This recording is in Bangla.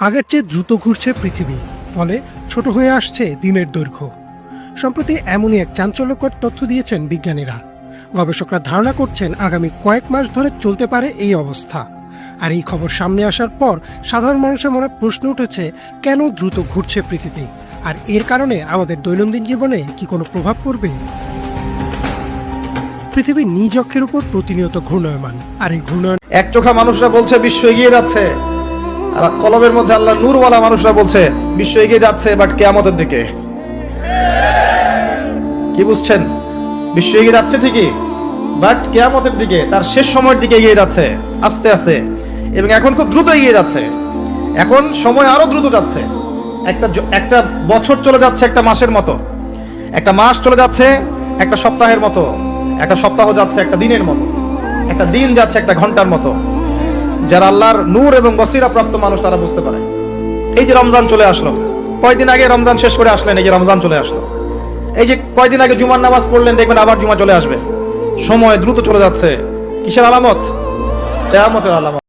আগের চেয়ে দ্রুত ঘুরছে পৃথিবী, ফলে ছোট হয়ে আসছে দিনের দৈর্ঘ্য। সম্প্রতি এমনই এক চাঞ্চল্যকর তথ্য দিয়েছেন বিজ্ঞানীরা। গবেষকরা ধারণা করছেন আগামী কয়েক মাস ধরে চলতে পারে এই অবস্থা। আর এই খবর সামনে আসার পর সাধারণ মানুষের মনে প্রশ্ন উঠেছে, কেন দ্রুত ঘুরছে পৃথিবী, আর এর কারণে আমাদের দৈনন্দিন জীবনে কি কোনো প্রভাব পড়বে? পৃথিবীর নিজ অক্ষের উপর প্রতিনিয়ত ঘূর্ণায়মান, আর এই ঘূর্ণায়ন এক চোখা মানুষরা বলছে বিশ্ব এগিয়ে যাচ্ছে, আর কলবের মধ্যে আল্লাহ নূরওয়ালা মানুষরা বলছে বিশ্ব এগিয়ে যাচ্ছে বাট কিয়ামতের দিকে। কি বুঝছেন? বিশ্ব এগিয়ে যাচ্ছে ঠিকই, বাট কিয়ামতের দিকে, তার শেষ সময়ের দিকে এগিয়ে যাচ্ছে আস্তে আস্তে, এবং এখন খুব দ্রুত এগিয়ে যাচ্ছে। এখন সময় আরো দ্রুত যাচ্ছে। একটা বছর চলে যাচ্ছে একটা মাসের মতো, একটা মাস চলে যাচ্ছে একটা সপ্তাহের মতো, একটা সপ্তাহ যাচ্ছে একটা দিনের মতো, একটা দিন যাচ্ছে একটা ঘন্টার মতো। যারা আল্লাহর নূর এবং বসিরা প্রাপ্ত মানুষ তারা বুঝতে পারে। এই যে রমজান চলে আসলো, কয়দিন আগে রমজান শেষ করে আসলেন, এই যে রমজান চলে আসলো। এই যে কয়দিন আগে জুমার নামাজ পড়লেন, দেখবেন আবার জুমা চলে আসবে। সময় দ্রুত চলে যাচ্ছে। কিসের আলামত? কিয়ামতের আলামত।